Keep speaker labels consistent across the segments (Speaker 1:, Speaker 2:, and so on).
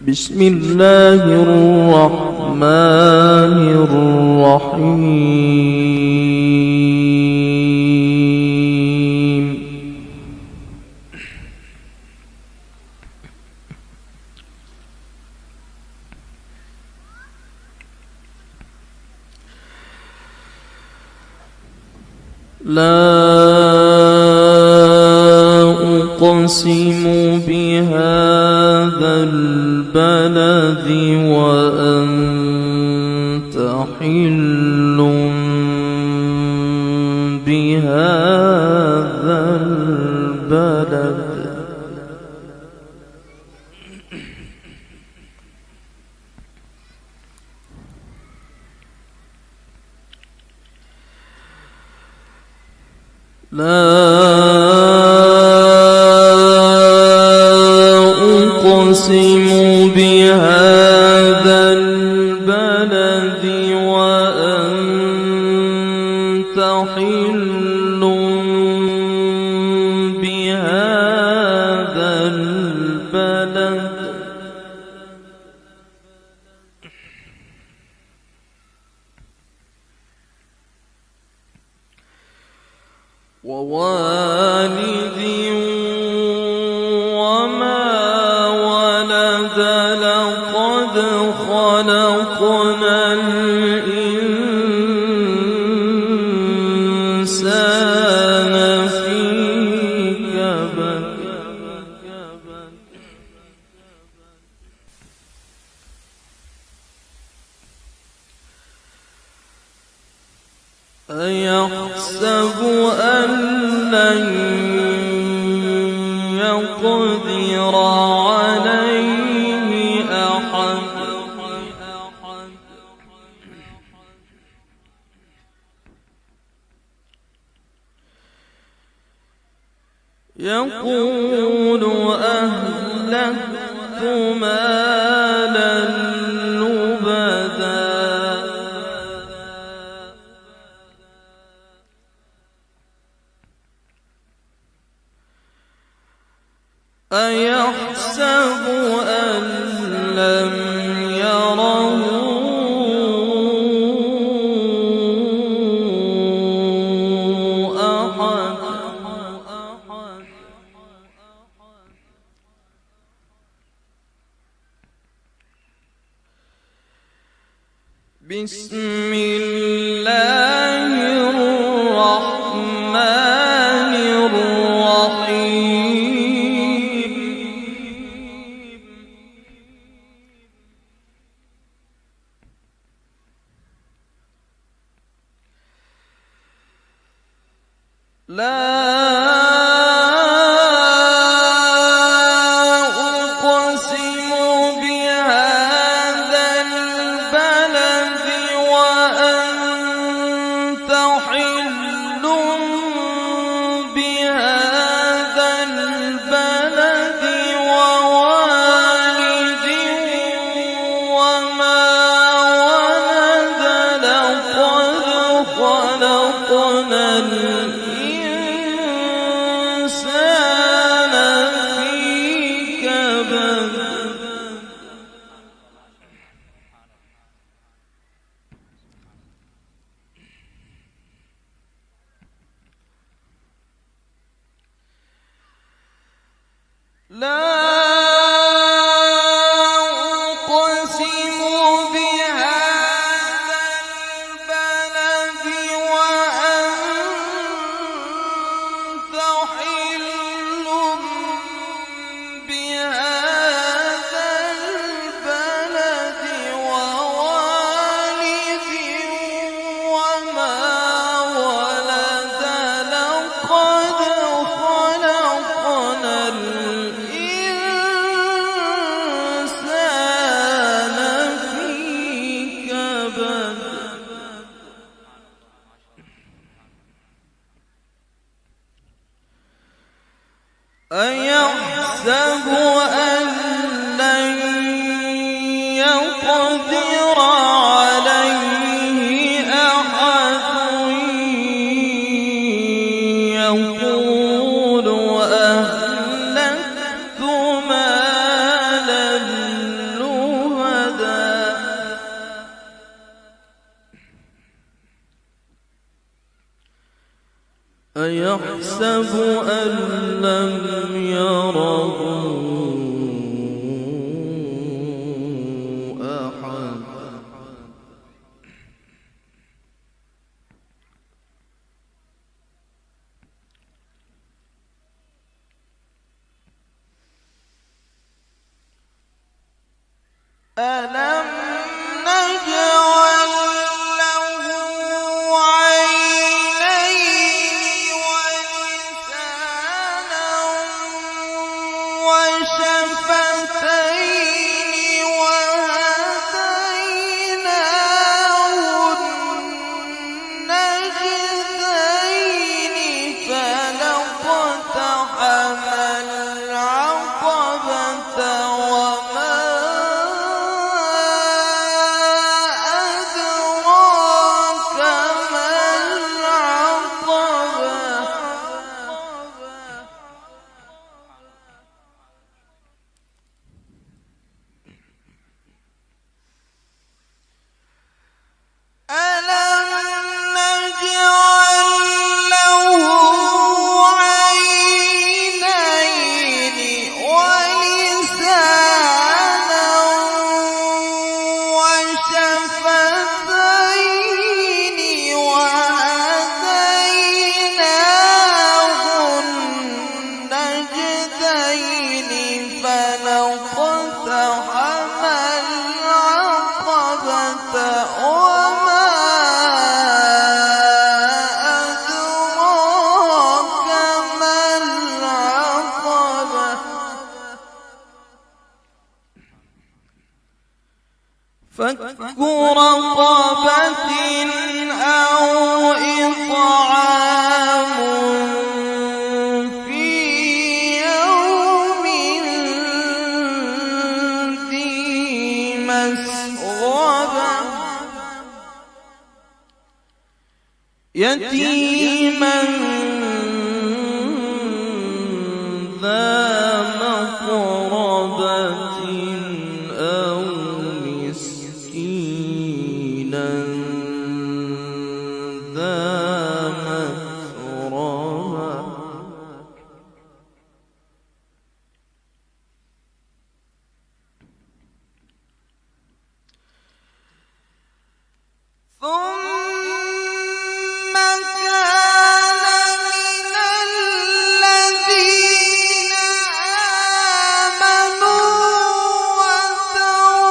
Speaker 1: بسم الله الرحمن الرحيم. لا أقسم بهذا البلد وأنت حل بهذا البلد. لا أقسم بهذا البلد وأنت حل بهذا البلد. ووالد وما ولد لقد خلقنا الإنسان في كبد. أيحسب أن لن يقدر عليه أحد. يقول أهلكت مالا لبدا. أيحسب أن لم يره أحد. بسم الله الرحمن الرحيم. لا أقسم بهذا البلد وأنت حل بهذا البلد ووالد وما ولد لقد خلقنا الإنسان يحسب أن لم يره أحد. ألم نجعل له عينين ولسانا وشفتين وهديناه النجدين فلاقتحم العقبة وما أدراك ما العقبة. ألم نجعل له عينين ولسانا وشفتين وهديناه النجدين فلاقتحم العقبة وما أدراك ما العقبة. فك رقبة أو إطعام في يوم ذي مسغبة يتيما ذا مقربة أو مسكينا ذا متربة ثم كان من الذين آمنوا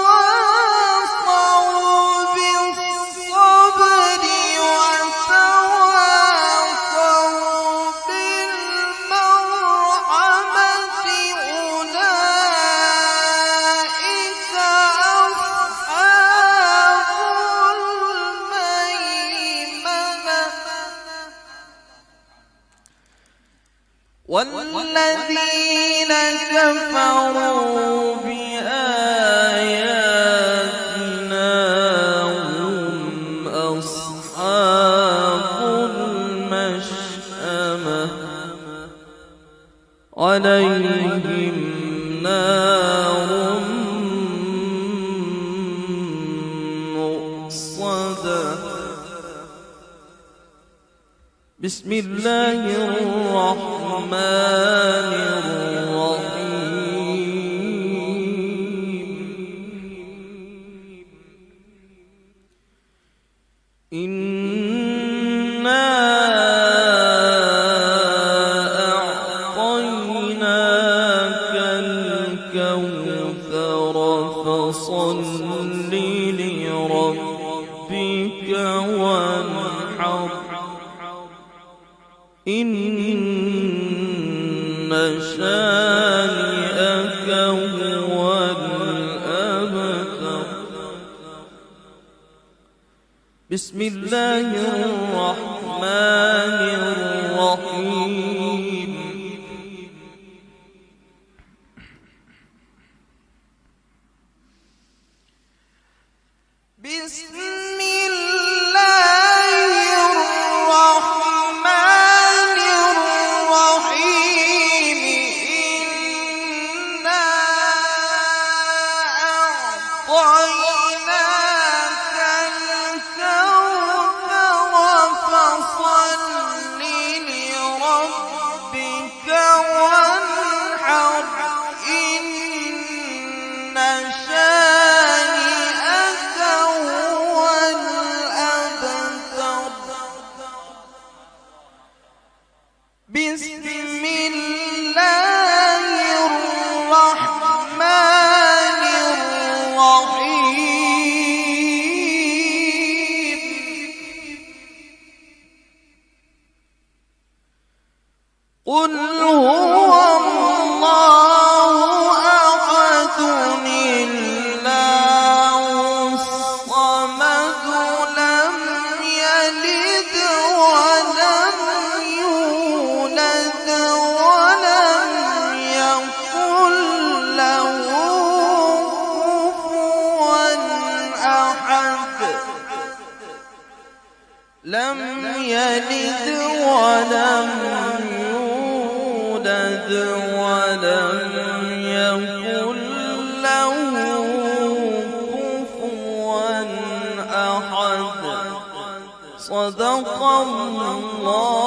Speaker 1: وتواصوا بالصبر وتواصوا بالمرحمة أولئك أصحاب الميمنة. والذين كفروا بآياتنا هم أصحاب المشأمة عليهم نار مؤصدة. بسم الله الرحمن الرحيم. إنا أعطيناك الكوثر فصل لربك وانحر إن شانئك هو الأبتر. بسم الله الرحمن الرحيم. بسم الله الرحمن الرحيم. إنا أعطيناك الكوثر فصل لربك شانئك هو الأبتر بسم الله الرحمن الرحيم قل هو الله أحد الله الصمد لم يلد ولم يولد ولم يكن له كفوا أحد لم يلد ولم يولد ولم يكن له كفوا أحد صدق الله